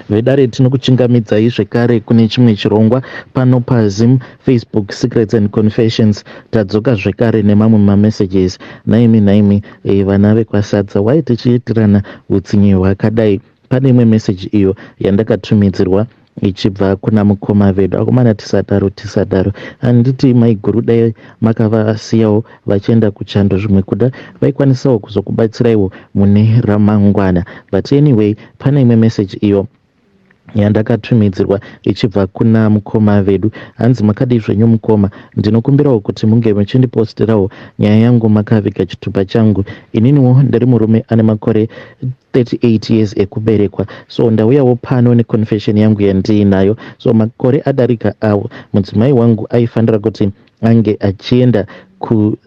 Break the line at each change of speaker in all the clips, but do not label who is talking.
vedare tinokuchingamidzai zvekare kune chimwe chirongwa pano paZim Facebook Secrets and Confessions. Tadzoka zvekare nemamwe mamessages. Naimi vana vekwasadza wai tichiitirana utsinye hwakadai. Pane imwe message iyo yandakatumidzirwa ichibva kuna mukoma vedu. Akomana tisadaro handiti maiguru dai makavasiyawo vachienda kuchando, zvimwe kuda vaikwanisawo kuzokubatsiraiwo mune ramangwana. But anyway, pane imwe message iyo yandakatumidzirwa ichibva kuna mukoma vedu. Hanzi makadii zvenyu mukoma, ndinokumbirawo kuti munge muchindipostirawo nyaya yangu makaviga chitupa changu. Ininiwo ndiri murume ane makore 38 years ekuberekwa, so ndauyawo pano neconfession yangu yandiinayo. So makore adarika awo mudzimai wangu aifanira kuti ange achienda ku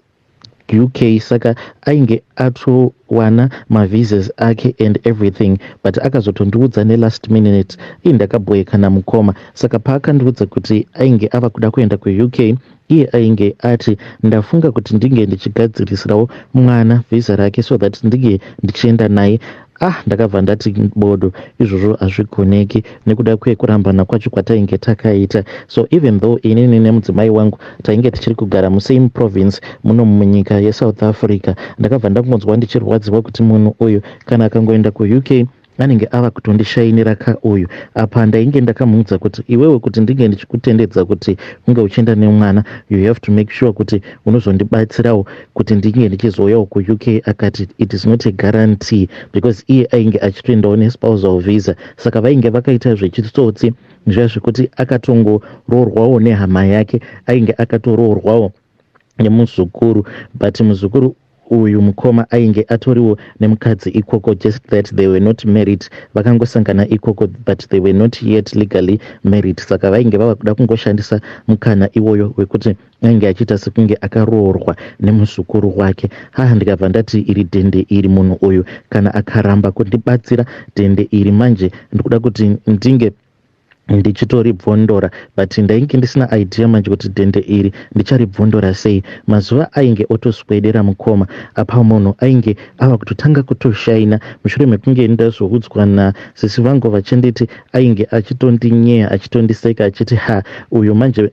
UK, saka ainge atowana mavisas ake and everything, but akazotondiudza nelast minute ndakabhoyeka namukoma. Saka paakandiudza kuti ainge ava kuda kuenda kuUK, iye ainge ati ndafunga kuti ndinge ndichigadzirisirawo mwana visa rake so that ndinge ndichienda naye. Ndakabva ndati bodo, izvozvo hazvigoneki nekuda kwekurambana kwacho kwatainge takaita. So even though inini nemudzimai wangu tainge tichiri kugara musame province muno munyika yeSouth Africa, ndakabva ndakungonzwa ndichirwadziwa kuti munhu uyu kana akangoenda kuUK anenge ava kutondishainira kauyu. Apa ndainge ndakamuudza kuti iwewe kuti ndinge ndichikutendedza kuti unge uchienda nemwana, you have to make sure kuti unozondibatsirawo kuti ndinge ndichizouyawo kuUK. Akati it is not a guarantee, because iye ainge achitoendawo nespousal visa. Saka vainge vakaita zvechitsotsi zviya zvekuti akatongoroorwawo nehama yake, ainge akatoroorwawo nemuzukuru, but muzukuru uyu mukoma ainge atoriwo nemukadzi ikoko, just that they were not married. Vakangosangana ikoko but they were not yet legally married. Saka vainge vava kuda kungoshandisa mukana iwoyo wekuti ainge achiita sekunge akaroorwa nemuzukuru wake. Ndikabva ndati iri dende iri munhu uyu kana akaramba kundibatsira dende iri manje ndikuda kuti ndinge ndichitoribvondora, but ndainge ndisina idea manje kuti dende iri ndicharibvondora sei. Mazuva ainge otoswedera mukoma, apa munhu ainge ava kutotanga kutoshaina mushure mekunge ndazoudzwa nasisi vangu vachinditi ainge achitondinyea achitondiseka achiti uyu manje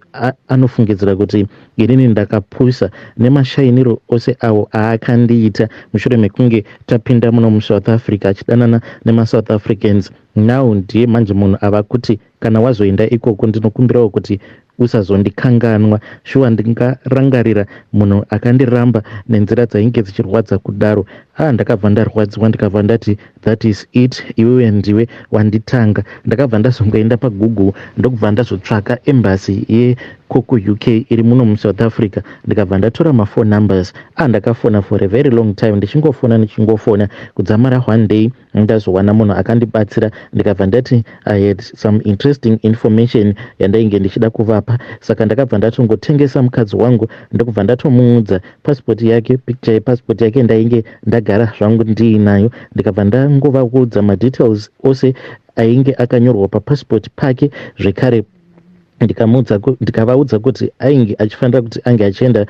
anofungidzira kuti inini ndakapusa nemashainiro ose awo aakandiita mushure mekunge tapinda muno muSouth Africa achidanana nemaSouth Africans. Now ndiye manje munhu ava kuti kana wazoenda ikoko ndinokumbirawo kuti usazondikanganwa. Shuwa ndingarangarira munhu akandiramba nenzira dzainge dzichirwadza kudaro. Ndakabva ndarwadziwa, ndikabva ndati that is it, iwewe ndiwe wanditanga. Ndakabva ndazongoenda paGoogle ndokubva ndazotsvaka embassy yekoko UK iri muno muSouth Africa, ndikabva ndatora mafone numbers. Ndakafona for a very long time, ndichingofona kudzamara one day ndazowana munhu akandibatsira. Ndikabva ndati I had some interesting information yandainge ndichida kuvapa, saka ndakabva ndatongotengesa mukadzi wangu ndokubva ndatomuudza passport yake, picture yepassport yake ndainge ndagara zvangu ndiinayo. Ndikabva ndangovaudza madetails ose ainge akanyorwa papassport pake. Zvekare ndikavaudza kuti ainge achifanira kuti ange achienda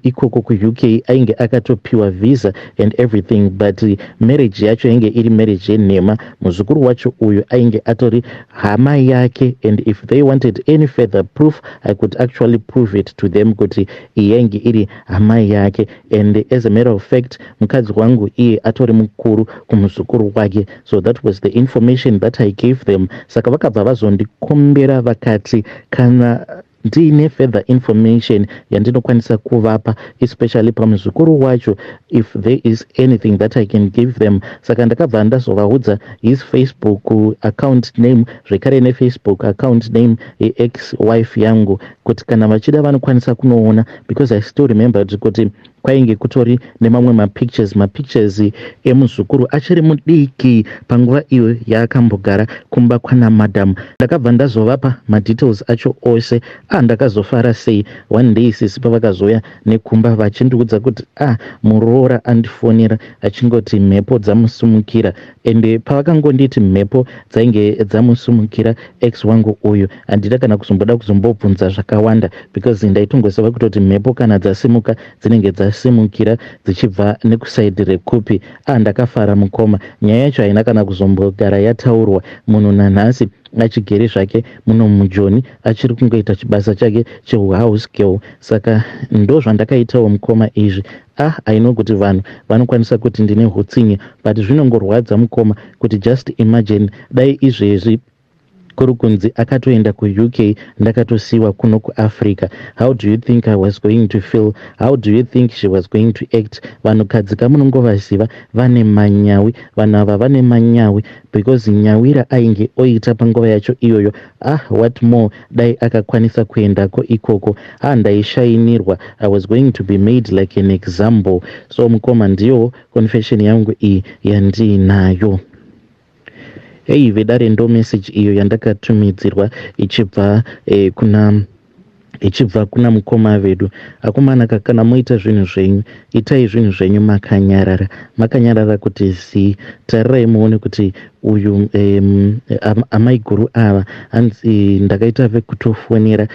ikoko kuUK, ainge akatopiwa visa and everything, but marriage yacho yainge iri marriage yenhema. Muzukuru wacho uyu ainge atori hama yake, and if they wanted any further proof I could actually prove it to them kuti yainge iri hama yake. And as a matter of fact mukadzi wangu iye atori mukuru kumuzukuru wake, so that was the information that I gave them. Saka vakabva vazondikombera vakati kana ndiine further information yandinokwanisa kuvapa, especially pamuzukuru wacho, if there is anything that I can give them. Saka ndakabva ndazovaudza his Facebook account name zvekare neFacebook account name yeex-wife yangu kuti kana vachida vanokwanisa kunoona, because I still remember kuti kwainge kutori nemamwe mapictures emuzukuru achiri mudiki panguva iyo yaakambogara kumba kwana madam. Ndakabva ndazovapa madetails acho ose. Ndakazofara sei one day sisi pavakazoya nekumba vachindiudza kuti muroora andifonera achingoti mhepo dzamusumukira, ende pavakangonditi mhepo dzainge dzamusumukira ex wangu uyu, handida kana kuzomboda kuzombobvunza zvakawanda, because ndaitongosava kutoti mhepo kana dzasimuka dzinenge dzasimuka. dzakasimukira dzichibva nekusaidhi rekupi. Ndakafara mukoma. Nyaya yacho haina kana kuzombogara yataurwa. Munhu nanhasi achigere zvake muno mujoni achiri kungoita chibasa chake chehouse girl. Saka ndo zvandakaitawo mukoma izvi. Aino kuti vanhu vanokwanisa kuti ndine hutsinye, but zvinongorwadza mukoma kuti just imagine dai izvezvi kuri kunzi akatoenda kuuk ndakatosiyiwa kuno kuafrica. How do you think I was going to feel? How do you think she was going to act? Vanhukadzi kamunongovaziva vane manyawi, vanhu ava vane manyawi because nyawira ainge oita panguva yacho iyoyo. What more dai akakwanisa kuendako ikoko. Ndaishainirwa. I was going to be made like an example. So mukoma ndiyo confession yangu iyi yandinayo. Vedare ndo message iyo yandakatumidzirwa ichibva kuna mukoma vedu. Akomana kana moita zvinhu zvenyu, itai zvinhu zvenyu makanyarara kuti tarirai muone kuti uyu amai guru ava anzi ndakaita vekutofonera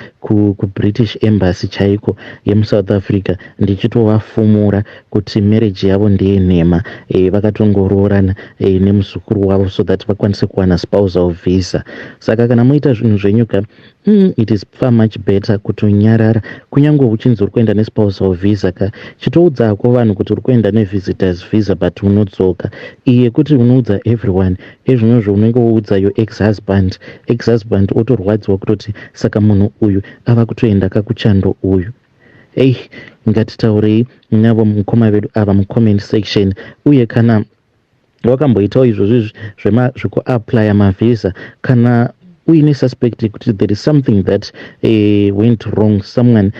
kubritish embassy chaiko yemusouth africa ndichitovafumura kuti marriage yavo ndeyenhema. Vakatongoroorana nemuzukuru wavo so that vakwanise kuwana spousal visa. Saka kana moita zvinhu zvenyuka, it is far much better kutonyarara. Kunyange uchinzi uri kuenda nespousal visa chitoudzako vanhu kuti uri kuenda nevisitors visa but unodzoka. Iye kuti unoudza everyone, ezvinozvo unenge woudza yo ex-husband otorwadziwa kutoti saka munhu uyu ava kutoenda kakuchando uyu. Ngatitaurei navo mukoma vedu ava mucomment section. Uye kana wakamboitawo izvozvo zvekuaplya mavisa, kana uine suspect kuti there is something that went wrong, someone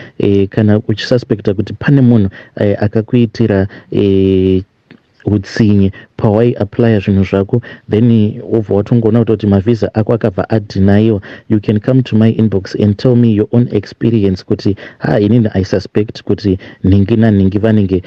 kana uchisuspecta kuti pane munhu akakuitira utsinye pawaiaplya zvinhu zvako, then obva watongoona kuti mavisa ako akabva adeniwa, you can come to my inbox and tell me your own experience kuti inini I suspect kuti nhingi nanhingi vanenge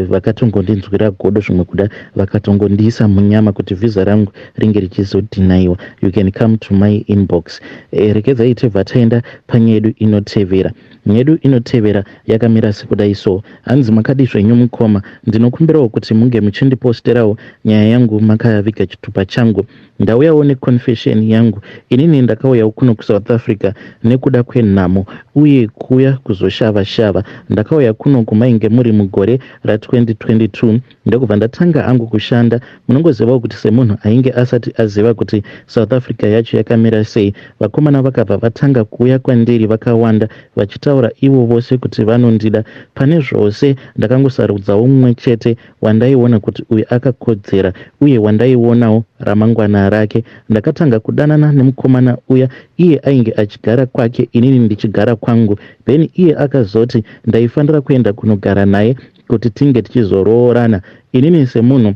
vakatongondinzwira godo zvimwe kuda vakatongondiisa munyama kuti visa rangu ringe richizodeniwa. You can come to my inbox. Rekedzai tebva taenda panyedu inotevera. Nyedu inotevera yakamira sekudai so. Hanzi makadi zvenyu mukoma, ndinokumbirawo kuti munge muchindiposterawo nyaya yangu makaviga chitupa changu. Ndauyawo neconfession yangu. Inini ndakauyawo kuno kuSouth Africa nekuda kwenhamo uye kuuya kuzoshava-shava. Ndakauya kuno kumainge muri mugore ra2022 ndokubva ndatanga hangu kushanda. Munongozivawo kuti semunhu ainge asati aziva kuti South Africa yacho yakamira sei, vakomana vakabva vatanga kuuya kwandiri vakawanda vachitaura ivo vose kuti vanondida. Pane zvose ndakangosarudzawo mumwe chete wandaiona kuti uyu akakodzera uye wandaionawo ramangwana rake. Ndakatanga kudanana nemukomana uya, iye ainge achigara kwake inini ndichigara kwangu. Then iye akazoti ndaifanira kuenda kunogara naye kuti tinge tichizoroorana. Inini semunhu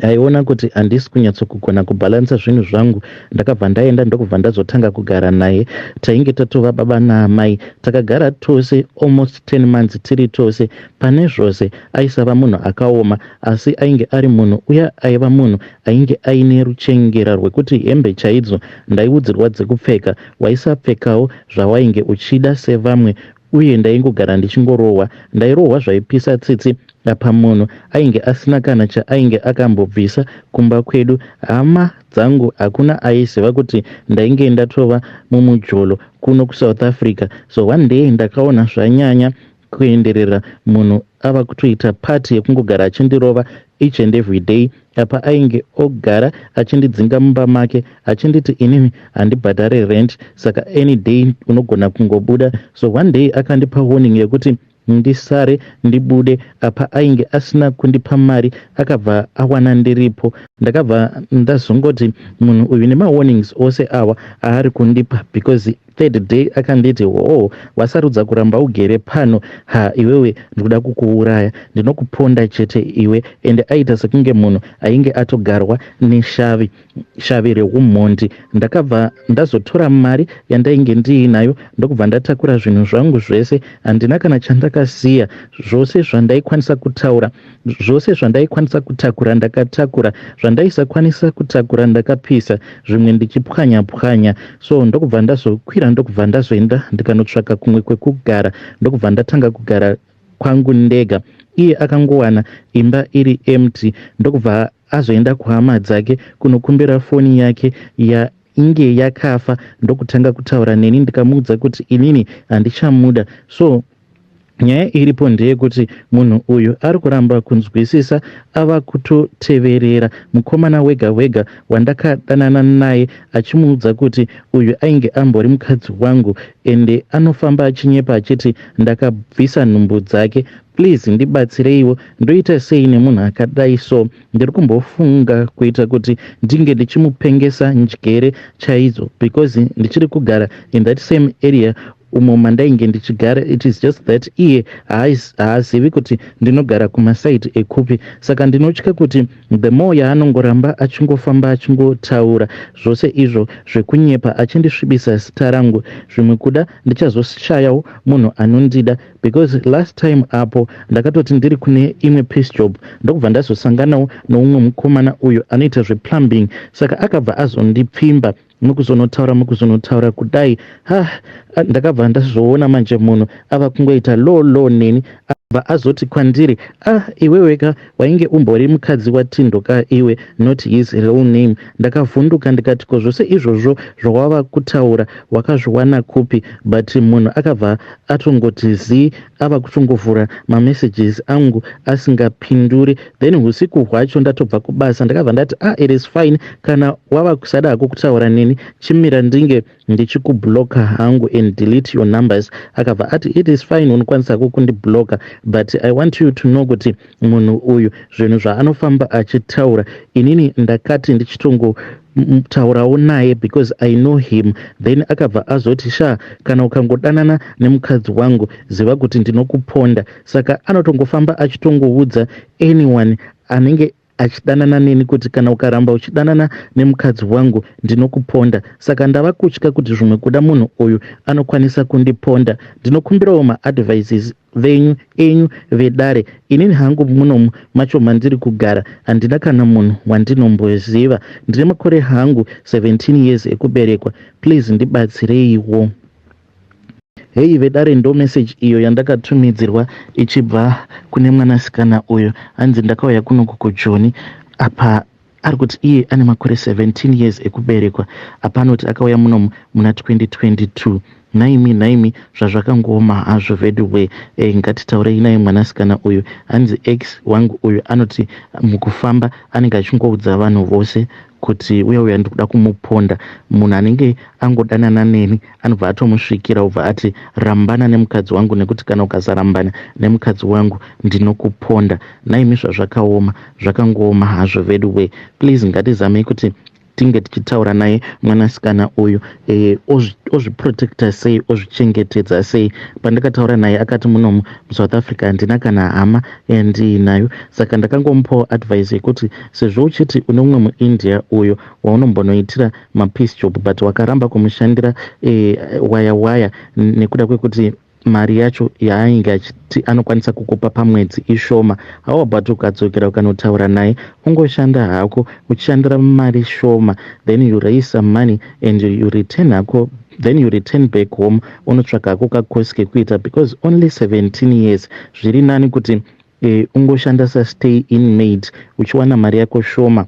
aiona kuti handisi kunyatsokugona kubhalansa zvinhu zvangu, ndakabva ndaenda ndokubva ndazotanga kugara naye. Tainge tatova baba naamai, takagara tose almost 10 months tiri tose. Pane zvose aisava munhu akaoma, asi ainge ari munhu uya aiva munhu ainge aine ruchengera rwekuti hembe chaidzo ndaiudzirwa dzekupfeka waisapfekawo zvawainge uchida sevamwe. Uye ndaingogara ndichingorohwa, ndairohwa zvaipisa tsitsi. Apa munhu ainge asina kana chaainge akambobvisa kumba kwedu. Hama dzangu hakuna aiziva kuti ndainge ndatova mumujolo kuno kuSouth Africa. So one day ndakaona zvanyanya kuenderera munhu ava kutoita pati yekungogara achindirova each and every day. Apa ainge ogara achindidzinga mumba make achinditi inini handibhadhare rent, saka any day unogona kungobuda. So one day akandipa warning yekuti ndisare ndibude. Apa ainge asina kundipa mari, akabva awana ndiripo. Ndakabva ndazongoti munhu uyu nemawarnings ose awa aari kundipa, because third day akanditi wasarudza kuramba ugere pano, iwewe ndikuda kukuuraya, ndinokuponda chete iwe. Ende aita sekunge munhu ainge atogarwa neshavi reumhondi. Ndakabva ndazotora mari yandainge ndiinayo ndokubva ndatakura zvinhu zvangu zvese. Handina kana chandakasiya, zvose zvandaikwanisa kutaura, zvose zvandaikwanisa kutakura ndakatakura, zvandaisakwanisa kutakura ndakapisa, zvimwe ndichipwanya-pwanya. So ndokubva ndazokwira ndokubva ndazoenda ndikanotsvaka kumwe kwekugara. Ndokubva ndatanga kugara kwangu ndega. Iye akangowana imba iri empty ndokubva azoenda kuhama dzake kunokumbira foni yake inge yakafa ndokutanga kutaura neni ndikamuudza kuti inini handichamuda. So nyaya iripo ndeyekuti munhu uyu ari kuramba kunzwisisa, ava kutoteverera mukomana wega wega wandakadanana naye achimuudza kuti uyu ainge ambori mukadzi wangu, ende anofamba achinyepa achiti ndakabvisa nhumbu dzake. Please ndibatsireiwo, ndoita sei nemunhu akadai? So ndiri kumbofunga kuita kuti ndinge ndichimupengesa njere chaidzo, because ndichiri kugara in that same area umo mandainge ndichigara. It is just that iye haazivi kuti ndinogara kumasaidi ekupi. Saka ndinotya kuti the more yaanongoramba achingofamba achingotaura zvose izvo zvekunyepa achindisvibisa zita rangu, zvimwe kuda ndichazoshayawo munhu anondida, because last time apo ndakatoti ndiri kune imwe piece job ndokubva ndazosanganawo noumwe mukomana uyu anoita zveplumbing. Saka akabva azondipfimba mukuzonotaura kudai. Ndakabva ndazoona manje munhu ava kungoita lo neni, abva azoti kwandiri, iwe weka wainge umbori mukadzi watindoka iwe, not his real name. Ndakavhunduka ndikati ko zvose izvozvo zvawava kutaura wakazviwana kupi? But munhu akabva atongoti zii, ava kutongovhura mamessages angu asingapinduri. Then usiku hwacho ndatobva kubasa ndakabva ndati it is fine, kana wava kusada hako kutaura neni chimira ndinge ndichikubloka hangu and delete your numbers. Akabva ati it is fine, unokwanisa hako kundibloka, but I want you to know kuti munhu uyu zvinhu zvaanofamba achitaura inini ndakati ndichitongotaurawo naye because I know him. Then akabva azoti kana ukangodanana nemukadzi wangu ziva kuti ndinokuponda. Saka anotongofamba achitongoudza anyone anenge achidanana neni kuti kana ukaramba uchidanana nemukadzi wangu ndinokuponda. Saka ndava kutya kuti zvimwe kuda munhu uyu anokwanisa kundiponda. Ndinokumbirawo maadvices enyu vedare. Inini hangu munomu macho mandiri kugara handina kana munhu wandinomboziva. Ndine makore hangu 17 years ekuberekwa. Please ndibatsireiwo. Hei vedare, ndo message iyo yandakatumidzirwa ichibva kune mwanasikana uyu hanzi ndakauya kunoku kuJoni. Apa ari kuti iye ane makore 17 years ekuberekwa. Apa anoti akauya munomu muna 2022. Naimi zvazvakangoma hazvo veduwe. Ngatitaurei naye mwanasikana uyu hanzi ex wangu uyu anoti mukufamba anenge achingoudza vanhu vose kuti uya ndikuda kumuponda. Munhu anenge angodanana neni anobva atomusvikira ubva ati rambana nemukadzi wangu, nekuti kana ukasarambana nemukadzi wangu ndinokuponda. Naimi zvazvakaoma, zvakangoma hazvo veduwe. Please ngatizamei kuti tinge tichitaura naye mwanasikana uyu ozviprotecta sei, ozvichengetedza sei. Pandakataura naye akati munomu muSouth Africa handina kana hama yandiinayo. Saka ndakangomupawo advice yekuti sezvo uchiti une umwe muIndia uyo waunombonoitira mapiece job but wakaramba kumushandira waya nekuda kwekuti mari yacho yaainge achiti anokwanisa kukupa pamwedzi ishoma, hawa but ukadzokera ukanotaura naye ungoshanda hako uchishandira mari shoma, then you raise some money and you return hako, then you return back home unotsvaka hako kakosi kekuita, because only 17 years. Zviri nani kuti ungoshanda stay in maid uchiwana mari yako shoma,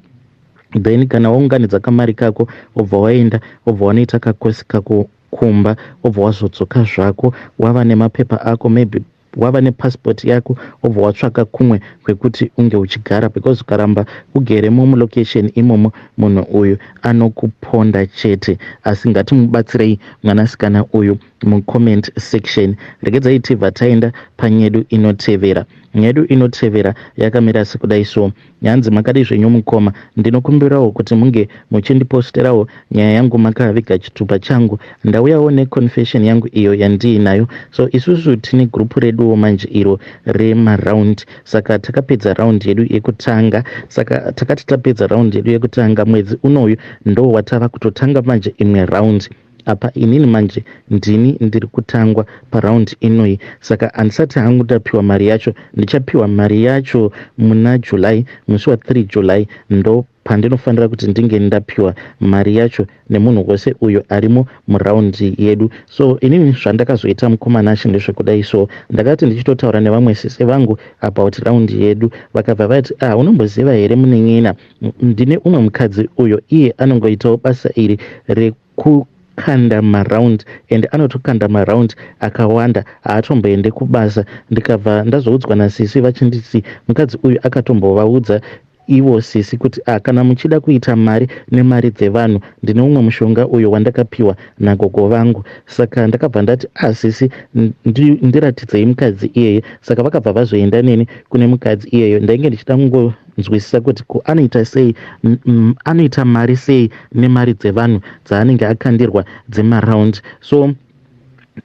then kana waunganidza kamari kako obva waenda obva wanoita kakosi kako kumba, obva wazodzoka zvako wava nemapepa ako, maybe wava nepassport yako, obva watsvaka kumwe kwekuti unge uchigara, because ukaramba ugeremo mulocation imomo munhu uyu anokuponda chete. Asi ngatimubatsirei mwanasikana uyu mucomment section. Regedzai tibva taenda panyedu inotevera. Nyedu inotevera yakamira sekudai so. Yanzi makadi zvenyu mukoma, ndinokumbirawo kuti munge muchindiposterawo nyaya yangu makaviga chitupa changu. Ndauyawo neconfession yangu iyo yandiinayo. So isusu tine group reduwo manje iro remaround. Saka takapedza round yedu yekutanga. Saka takati tapedza round yedu yekutanga mwedzi unoyu ndo watava kutotanga manje imwe round. Apa inini manje ndiri kutangwa paraundi inoi. Saka handisati hangu ndapiwa mari yacho, ndichapiwa mari yacho muna July, musi wa 3 July ndo pandinofanira kuti ndinge ndapiwa mari yacho nemunhu wose uyo arimo muraundi yedu. So inini zvandakazoita mukomanashi ndezvekudai. So ndakati ndichitotaura nevamwe sese vangu about raundi yedu, vakabva vati unomboziva here munin'ina, ndine umwe mukadzi uyo iye anongoitawo basa iri rekukanda maraundi, and anotokanda maraundi akawanda, haatomboende kubasa. Ndikabva ndazoudzwa nasisi vachinditi mukadzi uyu akatombovaudza ivo sisi kuti kana muchida kuita mari nemari dzevanhu, ndine umwe mushonga uyo wandakapiwa nagogo vangu. Saka ndakabva ndati sisi ndiratidzei mukadzi iyeye. Saka vakabva vazoenda neni kune mukadzi iyeyo. Ndainge ndichida kungonzwisisa kuti anoita sei, anoita mari sei nemari dzevanhu dzaanenge akandirwa dzemaraundi. So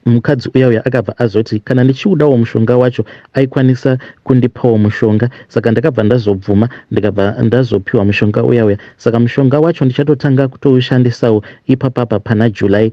mukadzi uya akabva azoti kana ndichiudawo mushonga wacho aikwanisa kundipawo mushonga. Saka ndakabva ndazobvuma, ndikabva ndazopiwa mushonga uya. Saka mushonga wacho ndichatotanga kutoushandisawo ipapapa pana July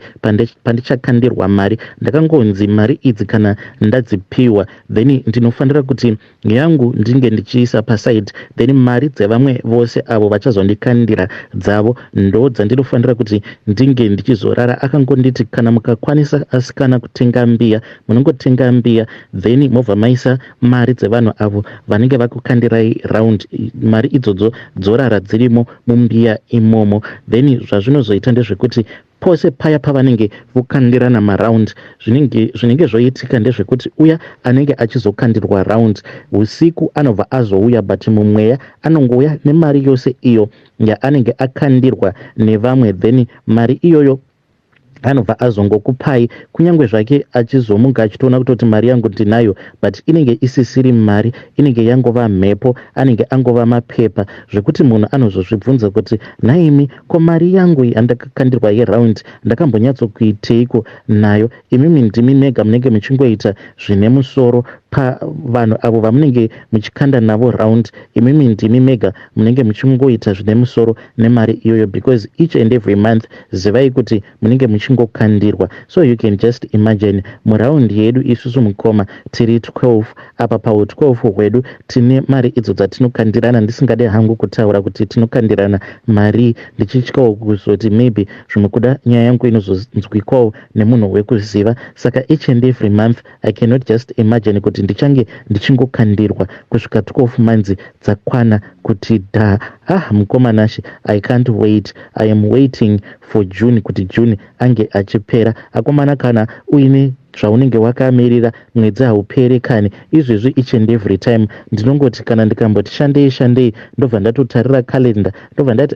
pandichakandirwa mari. Ndakangonzi mari idzi kana ndadzipiwa, then ndinofanira kuti yangu ndinge ndichiisa paside, then mari dzevamwe vose avo vachazondikandira dzavo ndo dzandinofanira kuti ndinge ndichizorara. Akangonditi kana mukakwanisa asikana kutenga mbiya, munongotenga mbiya, then mobva maisa mari dzevanhu avo vanenge vakukandirai raundi, mari idzodzo dzorara dzirimo mumbiya imomo. Then zvazvinozoita ndezvekuti pose paya pavanenge vokandirana maraundi, zvinenge zvoitika ndezvekuti uya anenge achizokandirwa raundi usiku anobva azouya, but mumweya anongouya nemari yose iyo yaanenge akandirwa nevamwe, then mari iyoyo anobva azongokupai, kunyange zvake achizomunga achitoona kutoti mari yangu ndinayo, but inenge isisiri mari, inenge yangova mhepo, anenge angova mapepa, zvekuti munhu anozozvibvunza kuti naimi ko mari yangu yandakakandirwa yeraundi ndakambonyatsokuiteiko nayo? Imimi ndimi mega munenge muchingoita zvine musoro pavanhu avo vamunenge muchikanda navo raundi. Imimi ndimi mega munenge muchingoita zvine musoro nemari iyoyo, because each and every month zivai kuti munenge muchingokandirwa. So you can just imagine muraundi yedu isusu mukoma tiri 12, apa pawo 12 hwedu tine mari idzo dzatinokandirana. Ndisingade hangu kutaura kuti tinokandirana mari, ndichityawo kuzoti maybe zvimwe kuda nyaya yangu inozonzwikwawo nemunhu wekuziva. Saka each and every month I cannot just imagine kuti ndichange ndichingokandirwa kusvika 12 months dzakwana kuti mukomanashi, I can't wait. I am waiting for June, kuti June ange achipera. Akomana kana uine zvaunenge wakamirira mwedzi haupere kani, izvezvi each and every time ndinongoti kana ndikamboti shandei ndobva ndatotarira kalenda, ndobva ndati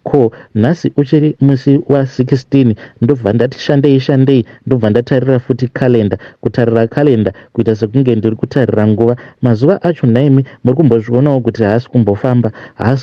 ko nhasi uchiri musi wa16, ndobva ndati shandei ndobva ndatarira futi kalenda. Kutarira kalenda kuita sekunge ndiri kutarira nguva. Mazuva acho naimi muri kumbozvionawo kuti haasi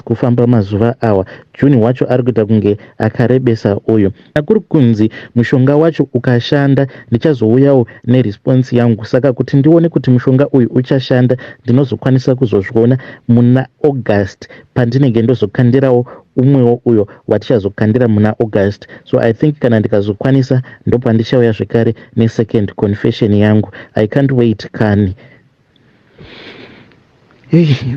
kufamba mazuva awa. Juni wacho ari kuita kunge akarebesa uyu. Akuri kunzi mushonga wacho ukashanda ndichazouyawo neresponse yangu. Saka kuti ndione kuti mushonga uyu uchashanda ndinozokwanisa kuzozviona muna August pandinenge ndozokandirawo umwewo uyo watichazokandira muna August. So I think kana ndikazokwanisa ndopandichauya zvekare nesecond confession yangu. I can't wait kani.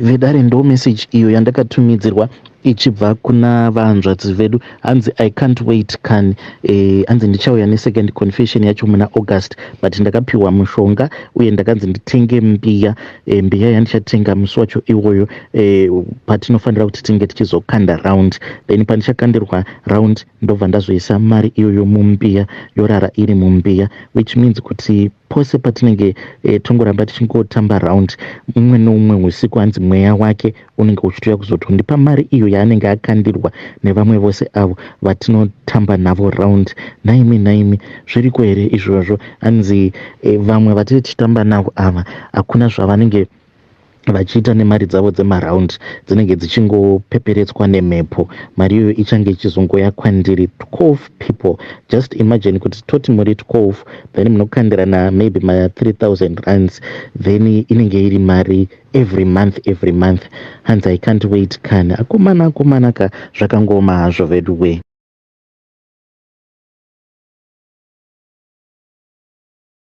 Vedare ndo message iyo yandakatumidzirwa ichibva kuna vahanzvadzi vedu. Hanzi I can't wait kani, hanzi ndichauya nesecond confession yacho muna August, but ndakapiwa mushonga uye ndakanzi nditenge mbiya yandichatenga musi wacho iwoyo patinofanira kuti tinge tichizokanda round. Then pandichakandirwa round ndobva ndazoisa mari iyoyo mumbiya, yorara iri mumbiya, which means kuti pose patinenge tongoramba tichingotamba round umwe noumwe usiku, hanzi mweya wake unenge uchitouya kuzotondipa mari iyo yaanenge akandirwa nevamwe vose avo vatinotamba navo round. Naimi zviriko here izvozvo? Hanzi vamwe vatiri tichitamba navo ava hakuna zvavanenge vachiita nemari dzavo dzemaraundi, dzinenge dzichingopeperetswa nemhepo. Mari iyoyo ichange ichizongoya kwandiri 12 people. Just imagine kuti toti muri 12, then munokandirana maybe ma3000 rands, then inenge iri mari every month. Hanzi I can't wait kani. Akomana ka zvakangoma hazvo vedu we.